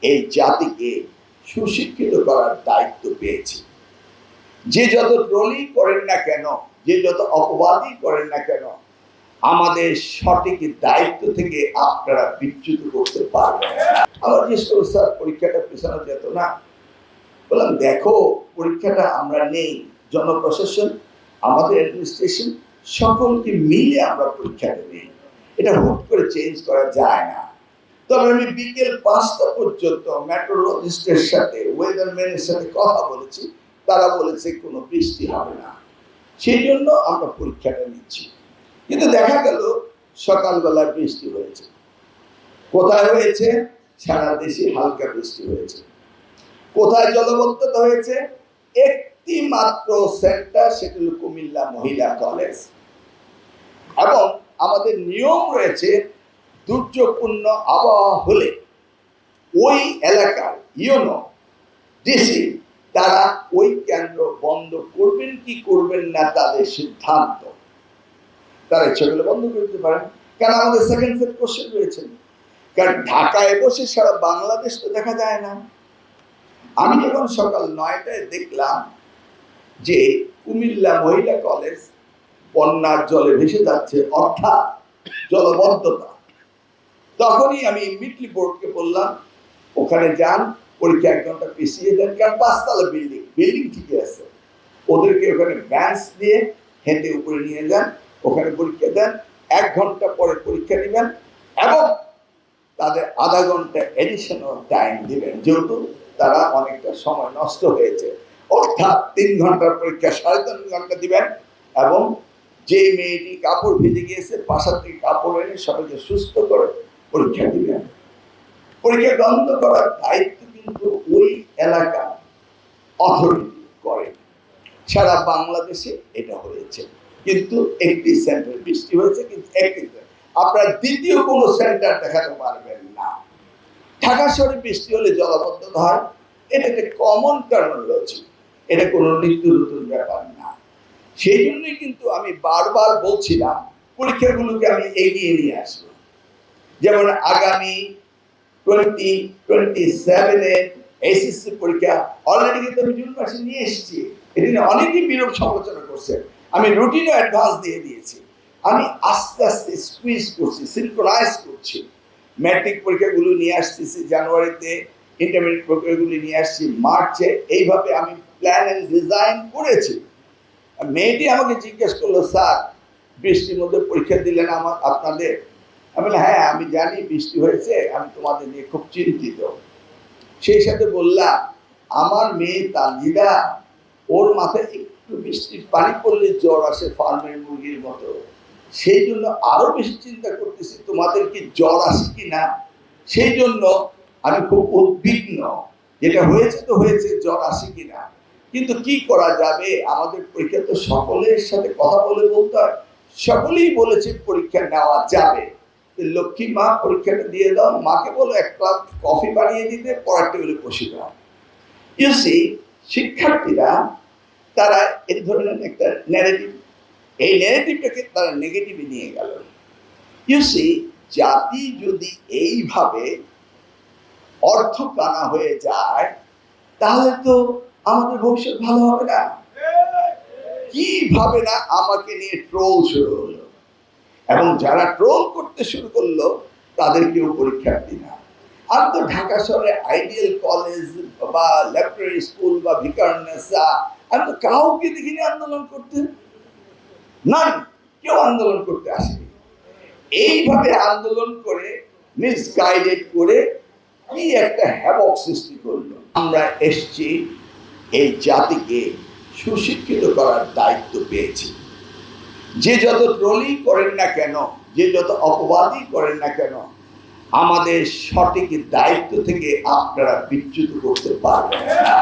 এই জাতিকে সুশিক্ষিত করার দায়িত্ব পেয়েছি। যে যত ট্রোলই করেন না কেন, যে যত অপবাদই করেন না কেন, আমাদের সঠিক দায়িত্ব থেকে আপনারা বিচ্যুত করতে পারবেন না। আমার জিজ্ঞেস করো, স্যার পরীক্ষাটা পেছানো যেত না? বললাম, দেখো, পরীক্ষাটা আমরা নেই, জনপ্রশাসন, আমাদের অ্যাডমিনিস্ট্রেশন সকলকে মিলে আমরা পরীক্ষাটা নেই। এটা হুট করে চেঞ্জ করা যায় না। তবে আমি বিকেল 5টা পর্যন্ত মেট্রোলজিস্টের সাথে, ওয়েদারম্যানের সাথে কথা বলেছি। তারা বলেছে কোনো বৃষ্টি হবে না, সেই জন্য আমরা পরীক্ষাটা নিচ্ছি। কিন্তু দেখা গেল সকালবেলায় বৃষ্টি হয়েছে। কোথায় হয়েছে? সারা দেশে হালকা বৃষ্টি হয়েছে। কোথায় জলবদ্ধতা হয়েছে? একটি মাত্র সেন্টার, সেটা হল কুমিল্লা মহিলা কলেজ। এবং আমাদের নিয়ম রয়েছে, দুর্যোগপূর্ণ আবহাওয়া হলে ওই এলাকার ইউনো ডিসি তারা ওই কেন্দ্র বন্ধ করবেন কি করবেন না তাদের সিদ্ধান্ত। তারা ইচ্ছা করলে বন্ধ করতে পারেন, কারণ আমাদের সেকেন্ড সেট কোশ্চেন রয়েছে। কারণ ঢাকায় বসে সারা বাংলাদেশ তো দেখা যায় না। আমি যখন সকাল 9টায় দেখলাম যে কুমিল্লা মহিলা কলেজ বন্যার জলে ভেসে যাচ্ছে, অর্থাৎ জলবদ্ধতা, তখনই আমি ইমিডিয়েটলি বোর্ডকে বললাম, ওখানে যান, পরীক্ষা 1 ঘন্টা পিছিয়ে দেন। কারণ 5তলা বিল্ডিং ঠিকই আছে, ওদেরকে ওখানে ব্যাঞ্চ দিয়ে হেঁটে উপরে নিয়ে যান, ওখানে পরীক্ষা দেন, 1 ঘন্টা পরে পরীক্ষা নেবেন এবং তাদের আধা ঘন্টা এডিশনাল টাইম দিবেন, যেহেতু তারা অনেকটা সময় নষ্ট হয়েছে। অর্থাৎ 3 ঘন্টার পরীক্ষা 3.5 ঘন্টা দিবেন এবং যে মেয়েটি কাপড় ভিজে গিয়েছে বাসা থেকে কাপড় এনে সবাইকে সুস্থ করে পরীক্ষা দিবেন। পরীক্ষা বন্ধ করার দায়িত্ব কিন্তু ওই এলাকা অথরিটি করে। সারা বাংলাদেশে এটা হয়েছে, কিন্তু একটি সেন্টার বৃষ্টি হয়েছে, কিন্তু একটি আপনারা দ্বিতীয় কোনো সেন্টার দেখাতে পারবেন না। ঢাকা শহরে বৃষ্টি হলে জলবদ্ধতা হয়, এটা একটা কমন টার্মিনোলজি, এটা কোনো নিত্য নতুন ব্যাপার না। সেই জন্যই কিন্তু আমি বারবার বলছিলাম পরীক্ষাগুলোকে আমি এগিয়ে নিয়ে আসবো। যেমন আগামী 2027-এর এসএসসি পরীক্ষা অলরেডি কিন্তু আমি জুন মাসে নিয়ে এসেছি। এটা অনেকেই বিরূপ সমালোচনা করছে। আমি রুটিনও অ্যাডভান্স দিয়ে দিয়েছি। আমি আস্তে আস্তে স্কুইজ করছি, সিনক্রোনাইজ করছি। ম্যাট্রিক পরীক্ষাগুলো নিয়ে আসতেছি জানুয়ারিতে, ইন্টারমিডিয়েট পরীক্ষাগুলি নিয়ে আসছি মার্চে। এইভাবে আমি প্ল্যান অ্যান্ড ডিজাইন করেছি। মেয়েটি আমাকে জিজ্ঞেস করলো, স্যার বৃষ্টির মধ্যে পরীক্ষা দিলেন আপনাদের? আমি বললাম, হ্যাঁ আমি জানি বৃষ্টি হয়েছে, আমি তোমাদের নিয়ে খুব চিন্তিত। সেই সাথে বললাম, আমার মেয়ে তানজিদা, ওর মাথায় একটু বৃষ্টির পানি পড়লে জ্বর আসে ফার্মের মুরগির মতো। সেই জন্য আরো বেশি চিন্তা করতেছি তোমাদের কি জ্বর আসে কি না। সেই জন্য আমি খুব উদ্বিগ্ন। যেটা হয়েছে তো হয়েছে, জ্বর আসে কি না। কিন্তু কি করা যাবে, আমাদের পরীক্ষা তো সকলের সাথে কথা বলে বলতে হয়। সকলেই বলেছে পরীক্ষা নেওয়া যাবে। লক্ষ্মী মা পরীক্ষাটা দিয়ে দাও, মাকে বলো 1 কাপ কফি বানিয়ে দিতে, পড়ার টেবিলে বসে দাও। ইউসি শিক্ষার্থীরা তারা এই ধরনের একটা ন্যারেটিভ, এই ন্যারেটিভটাকে তারা নেগেটিভে নিয়ে গেল। ইউসি জাতি যদি এইভাবে অর্থ কানা হয়ে যায়, তাহলে তো আমাদের ভবিষ্যৎ ভালো হবে না। কিভাবে না আমাকে নিয়ে ট্রোল শুরু হলো, এবং যারা ট্রোল করতে শুরু করলো তাদের কেউ পরীক্ষার্থী না। আর তো ঢাকা শহরে আইডিয়াল কলেজ বা ল্যাবরেটরি স্কুল বা ভিকারুন্নেসা, আমি তো কাউকে দেখিনি আন্দোলন করতে। না, কেউ আন্দোলন করতে আসেনি। এইভাবে আন্দোলন করে মিসগাইডেড করে কি একটা হ্যাবক সৃষ্টি করলো। আমরা এসছি এই জাতিকে সুশিক্ষিত করার দায়িত্ব পেয়েছি। যে যত ট্রোলই করেন না কেন, যে যত অপবাদই করেন না কেন, আমাদের সঠিক দায়িত্ব থেকে আপনারা বিচ্যুত করতে পারবেন না।